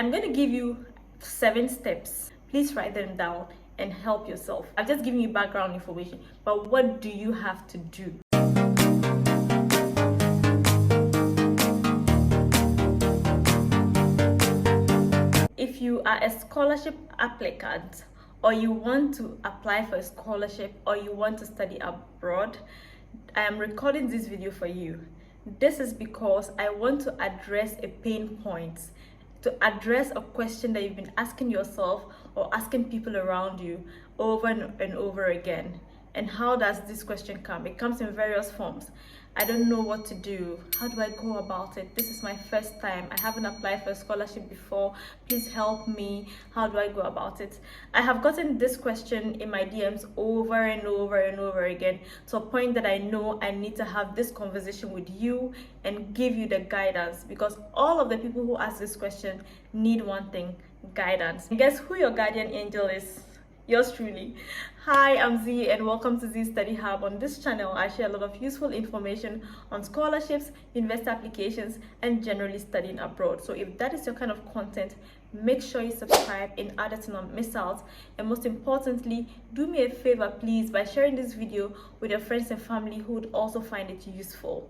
I'm going to give you 7 steps. Please write them down and help yourself. I've just given you background information, but what do you have to do? If you are a scholarship applicant, or you want to apply for a scholarship, or you want to study abroad, I am recording this video for you. This is because I want to address a pain point, to address a question that you've been asking yourself or asking people around you over and over again. And how does this question come? It comes in various forms. I don't know what to do. How do I go about it? This is my first time. I haven't applied for a scholarship before. Please help me. How do I go about it? I have gotten this question in my DMs over and over and over again, to a point that I know I need to have this conversation with you and give you the guidance, because all of the people who ask this question need one thing: guidance. And guess who your guardian angel is? Yours truly. Hi, I'm Z and welcome to Z Study Hub. On this channel, I share a lot of useful information on scholarships, university applications, and generally studying abroad. So if that is your kind of content, make sure you subscribe in order to not miss out. And most importantly, do me a favor, please, by sharing this video with your friends and family who would also find it useful.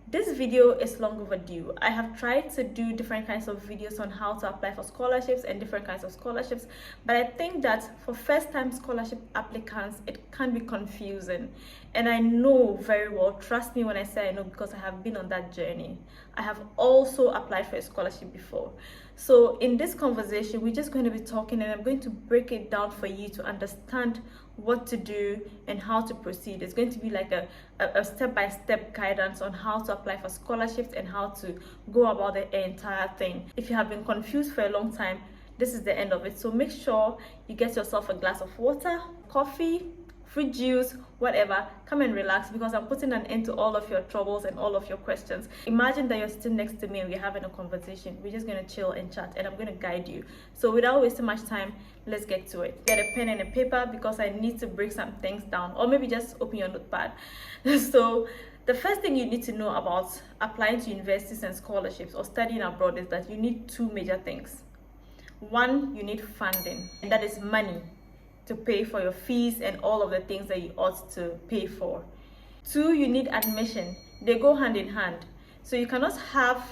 This video is long overdue. I have tried to do different kinds of videos on how to apply for scholarships and different kinds of scholarships, but I think that for first-time scholarship applicants, it can be confusing. And I know very well, trust me when I say I know, because I have been on that journey. I have also applied for a scholarship before. So in this conversation, we're just going to be talking, and I'm going to break it down for you to understand what to do and how to proceed. It's going to be like a step-by-step guidance on how to apply for scholarships and how to go about the entire thing. If you have been confused for a long time, this is the end of it. So make sure you get yourself a glass of water, coffee, fruit juice, whatever. Come and relax, because I'm putting an end to all of your troubles and all of your questions. Imagine that you're sitting next to me and we're having a conversation. We're just going to chill and chat, and I'm going to guide you. So without wasting much time, let's get to it. Get a pen and a paper, because I need to break some things down, or maybe just open your notepad. So the first thing you need to know about applying to universities and scholarships or studying abroad is that you need 2 major things. One, you need funding, and that is money to pay for your fees and all of the things that you ought to pay for. 2, you need admission. They go hand in hand. So you cannot have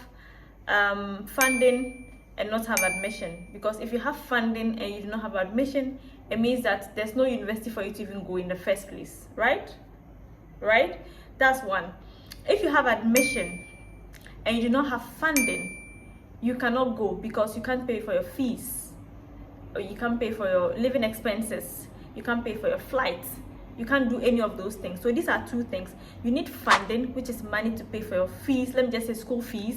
funding and not have admission, because if you have funding and you do not have admission, it means that there's no university for you to even go in the first place, right? That's one. If you have admission and you do not have funding, you cannot go, because you can't pay for your fees, or you can't pay for your living expenses, you can't pay for your flights, you can't do any of those things. So these are 2 things. You need funding, which is money to pay for your fees, let me just say school fees,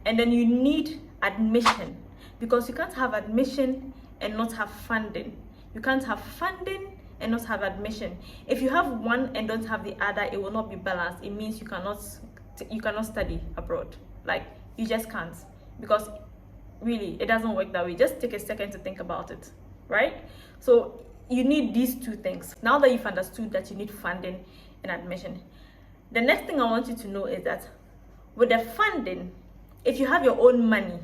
and then you need admission, because you can't have admission and not have funding. You can't have funding and not have admission. If you have one and don't have the other, it will not be balanced. It means you cannot study abroad. Like, you just can't, because really it doesn't work that way. Just take a second to think about it, right? So you need these 2 things. Now that you've understood that you need funding and admission, the next thing I want you to know is that with the funding, if you have your own money,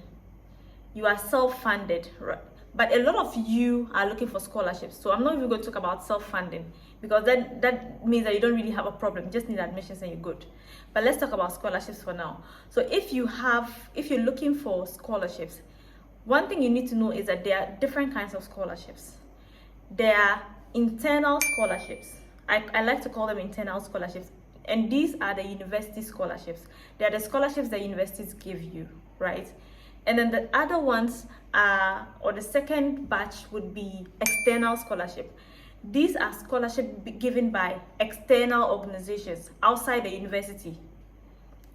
you are self-funded, right? But a lot of you are looking for scholarships. So I'm not even going to talk about self-funding, because that means that you don't really have a problem. You just need admissions and you're good. But let's talk about scholarships for now. So if you're looking for scholarships, one thing you need to know is that there are different kinds of scholarships. There are internal scholarships. I like to call them internal scholarships. And these are the university scholarships. They are the scholarships that universities give you, right? And then the other ones are, or the second batch would be external scholarship. These are scholarships given by external organizations outside the university,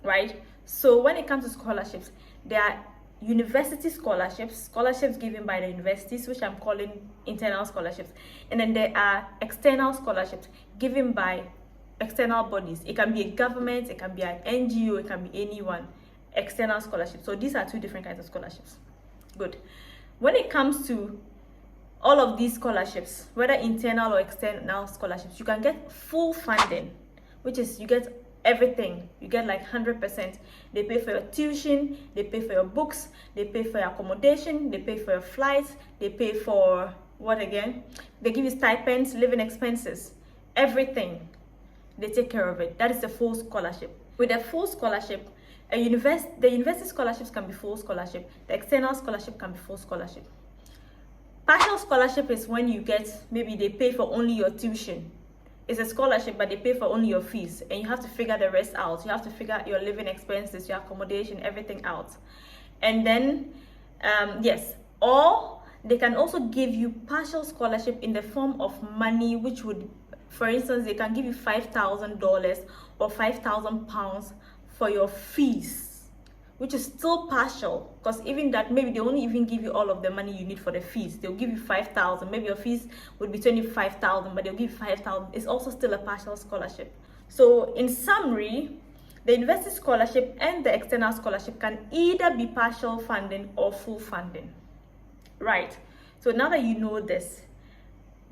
right? So when it comes to scholarships, there are university scholarships given by the universities, which I'm calling internal scholarships. And then there are external scholarships given by external bodies. It can be a government, it can be an NGO, it can be anyone. External scholarships. So these are 2 different kinds of scholarships. Good. When it comes to all of these scholarships, whether internal or external scholarships, you can get full funding, which is you get everything. You get like 100%. They pay for your tuition, they pay for your books, they pay for your accommodation, they pay for your flights, they pay for what again? They give you stipends, living expenses, everything. They take care of it. That is a full scholarship. With a full scholarship, the university scholarships can be full scholarship. The external scholarship can be full scholarship. Partial scholarship is when you get, maybe they pay for only your tuition. It's a scholarship, but they pay for only your fees, and you have to figure the rest out. You have to figure your living expenses, your accommodation, everything out. And then, yes, or they can also give you partial scholarship in the form of money, which would, for instance, they can give you $5,000 or £5,000 for your fees, which is still partial, because even that, maybe they only even give you all of the money you need for the fees. They'll give you 5,000, maybe your fees would be 25,000, but they'll give you 5,000. It's also still a partial scholarship. So in summary, the university scholarship and the external scholarship can either be partial funding or full funding, right? So now that you know this,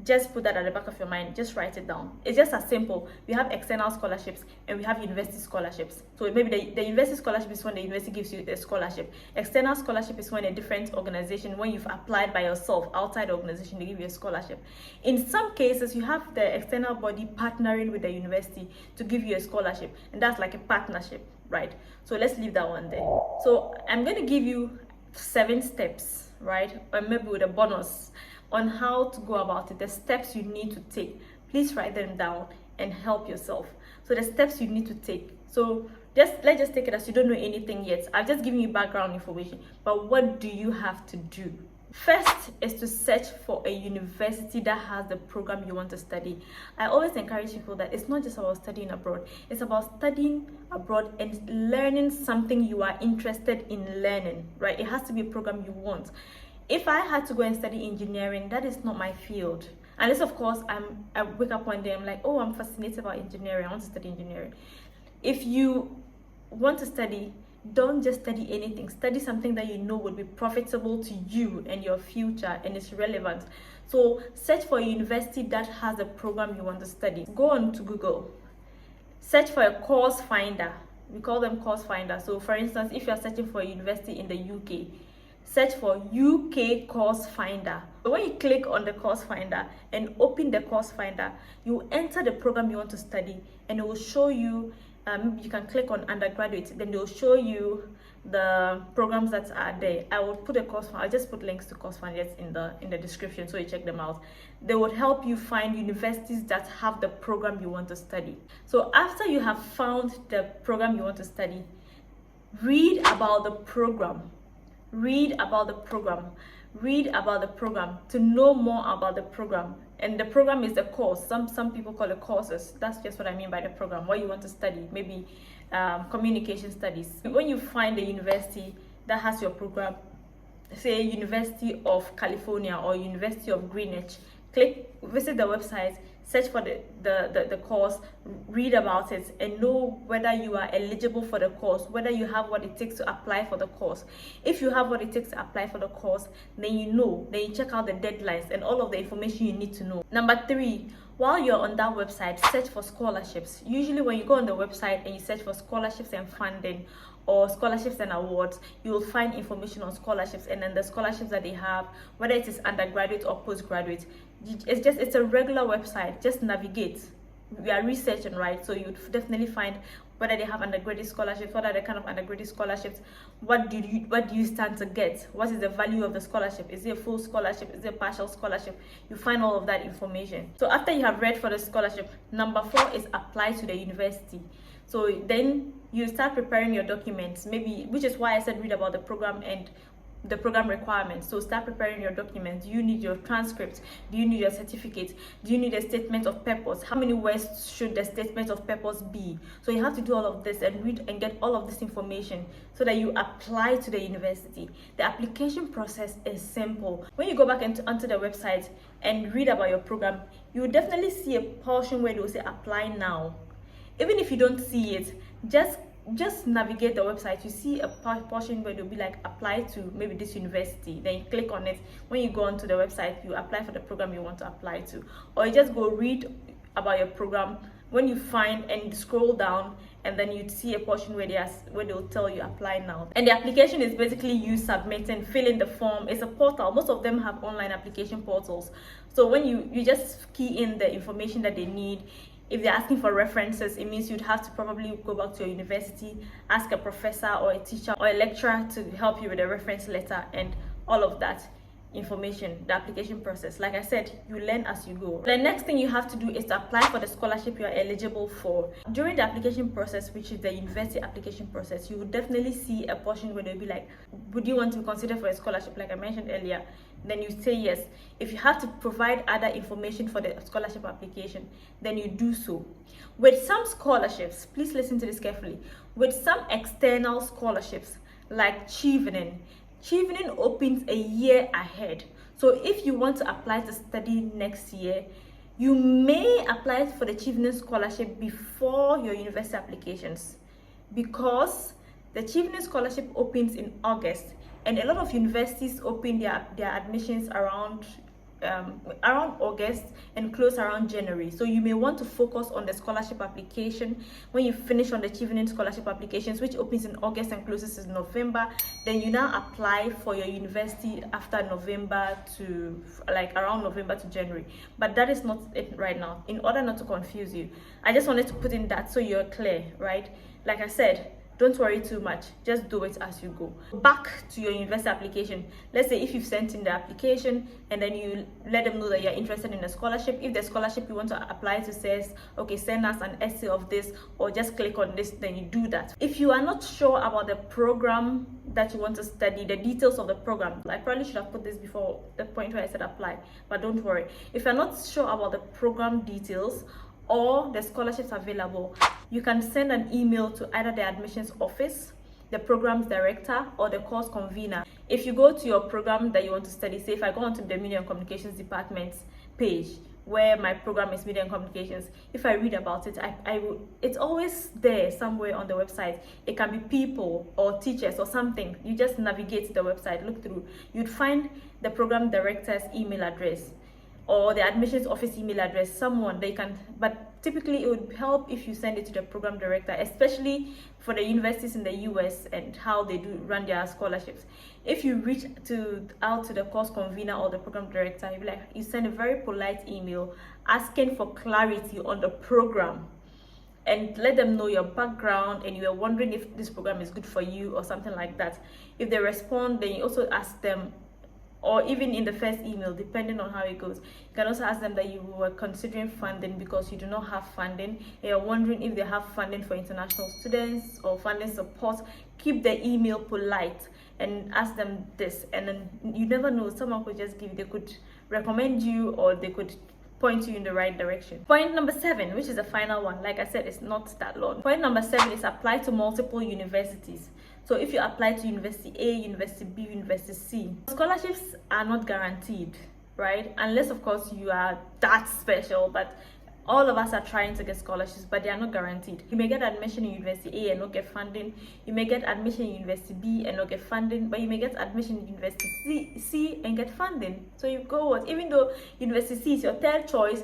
just put that at the back of your mind. Just write it down. It's just as simple. We have external scholarships and we have university scholarships. So maybe the university scholarship is when the university gives you the scholarship. External scholarship is when a different organization, when you've applied by yourself outside the organization, they give you a scholarship. In some cases, you have the external body partnering with the university to give you a scholarship, and that's like a partnership, right? So let's leave that one there. So I'm going to give you 7 steps, right? Or maybe with a bonus on how to go about it, the steps you need to take. Please write them down and help yourself. So the steps you need to take. So let's just take it as you don't know anything yet. I've just given you background information, but what do you have to do? First is to search for a university that has the program you want to study. I always encourage people that it's not just about studying abroad. It's about studying abroad and learning something you are interested in learning, right? It has to be a program you want. If I had to go and study engineering, that is not my field. Unless, of course, I wake up one day, I'm like, oh, I'm fascinated about engineering. I want to study engineering. If you want to study, don't just study anything. Study something that you know would be profitable to you and your future and is relevant. So search for a university that has a program you want to study. Go on to Google. Search for a course finder. We call them course finders. So for instance, if you're searching for a university in the UK, search for UK Course Finder. So when you click on the course finder and open the course finder, you enter the program you want to study, and it will show you, you can click on undergraduate, then they'll show you the programs that are there. I will put a course, I'll just put links to course finders in the description so you check them out. They would help you find universities that have the program you want to study. So after you have found the program you want to study, read about the program. Read about the program. Read about the program to know more about the program. And the program is a course. Some people call it courses. That's just what I mean by the program. What you want to study, maybe communication studies. When you find a university that has your program, say University of California or University of Greenwich, visit the website, search for the course, read about it, and know whether you are eligible for the course, whether you have what it takes to apply for the course. If you have what it takes to apply for the course, then you check out the deadlines and all of the information you need to know. Number 3, while you're on that website, search for scholarships. Usually when you go on the website and you search for scholarships and funding or scholarships and awards, you will find information on scholarships, and then the scholarships that they have, whether it is undergraduate or postgraduate. It's a regular website. Just navigate. We are researching, right? So you definitely find whether they have undergraduate scholarships, what are the kind of undergraduate scholarships, what do you stand to get, what is the value of the scholarship, is it a full scholarship, is it a partial scholarship? You find all of that information. So after you have read for the scholarship, number 4 is apply to the university. So then you start preparing your documents, maybe, which is why I said read about the program and the program requirements. So start preparing your documents. Do you need your transcript? Do you need your certificate? Do you need a statement of purpose? How many words should the statement of purpose be? So you have to do all of this and read and get all of this information so that you apply to the university. The application process is simple. When you go back onto the website and read about your program, you will definitely see a portion where they will say apply now. Even if you don't see it, just navigate the website. You see a portion where they'll be like apply to maybe this university, then you click on it. When you go onto the website, you apply for the program you want to apply to, or you just go read about your program. When you find and scroll down and then you'd see a portion where they'll tell you apply now. And the application is basically you submitting, filling the form. It's a portal. Most of them have online application portals. So when you just key in the information that they need. If they're asking for references, it means you'd have to probably go back to your university, ask a professor or a teacher or a lecturer to help you with a reference letter and all of that information, the application process. Like I said, you learn as you go. The next thing you have to do is to apply for the scholarship you are eligible for. During the application process, which is the university application process, you will definitely see a portion where they'll be like, would you want to consider for a scholarship, like I mentioned earlier? Then you say yes. If you have to provide other information for the scholarship application, then you do so. With some scholarships, please listen to this carefully, with some external scholarships like Chevening opens a year ahead. So if you want to apply to study next year, you may apply for the Chevening scholarship before your university applications, because the Chevening scholarship opens in August, and a lot of universities open their admissions around August and close around January. So you may want to focus on the scholarship application. When you finish on the Chevening scholarship applications, which opens in August and closes in November, then you now apply for your university after November to around November to January. But that is not it right now. In order not to confuse you, I just wanted to put in that so you're clear, right? Like I said, don't worry too much, just do it as you go. Back to your university application. Let's say if you've sent in the application and then you let them know that you're interested in a scholarship. If the scholarship you want to apply to says, okay, send us an essay of this or just click on this, then you do that. If you are not sure about the program that you want to study, the details of the program, I probably should have put this before the point where I said apply, but don't worry. If you're not sure about the program details or the scholarships available, you can send an email to either the admissions office, the programs director, or the course convener. If you go to your program that you want to study, say if I go onto the Media and Communications Department's page where my program is Media and Communications, if I read about it, it's always there somewhere on the website. It can be people or teachers or something. You just navigate the website, look through. You'd find the program director's email address or the admissions office email address, someone they can, but typically it would help if you send it to the program director, especially for the universities in the US and how they do run their scholarships. If you reach out to the course convener or the program director, you send a very polite email asking for clarity on the program and let them know your background and you are wondering if this program is good for you or something like that. If they respond, then you also ask them, or even in the first email, depending on how it goes, you can also ask them that you were considering funding because you do not have funding, and you're wondering if they have funding for international students or funding support. Keep the email polite and ask them this, and then you never know, someone could just they could recommend you or they could point you in the right direction. Point number 7, which is the final one, like I said, it's not that long. Point number 7 is apply to multiple universities. So if you apply to University A, University B, University C, scholarships are not guaranteed, right? Unless, of course, you are that special, but all of us are trying to get scholarships, but they are not guaranteed. You may get admission in University A and not get funding. You may get admission in University B and not get funding, but you may get admission in University C and get funding. So you go what? Even though University C is your third choice,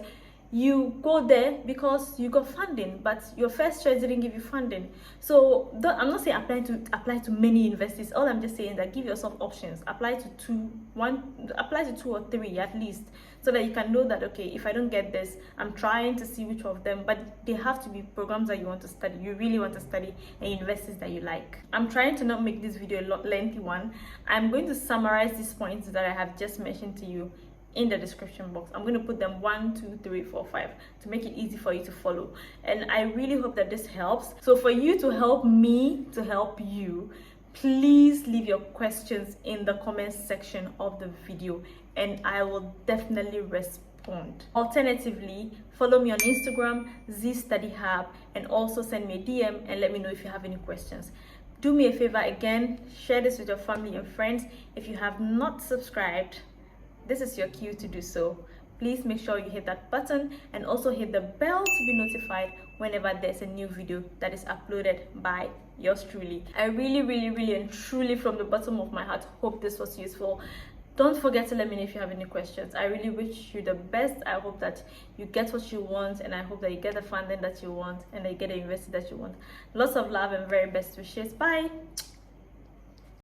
you go there because you got funding, but your first choice didn't give you funding. So I'm not saying apply to many universities. All I'm just saying is that give yourself options. Apply to two or three at least, so that you can know that, okay, if I don't get this, I'm trying to see which of them, but they have to be programs that you want to study, you really want to study, and universities that you like. I'm trying to not make this video a lengthy one. I'm going to summarize these points that I have just mentioned to you in the description box. I'm going to put them 1, 2, 3, 4, 5 to make it easy for you to follow, and I really hope that this helps. So for you to help me to help you, please leave your questions in the comment section of the video and I will definitely respond. Alternatively, follow me on Instagram, ZStudyHub, and also send me a DM and let me know if you have any questions. Do me a favor again, share this with your family and friends. If you have not subscribed, this is your cue to do so. Please make sure you hit that button and also hit the bell to be notified whenever there's a new video that is uploaded by yours truly. I really and truly from the bottom of my heart hope this was useful. Don't forget to let me know if you have any questions. I really wish you the best. I hope that you get what you want, and I hope that you get the funding that you want, and that you get the university that you want. Lots of love and very best wishes. Bye.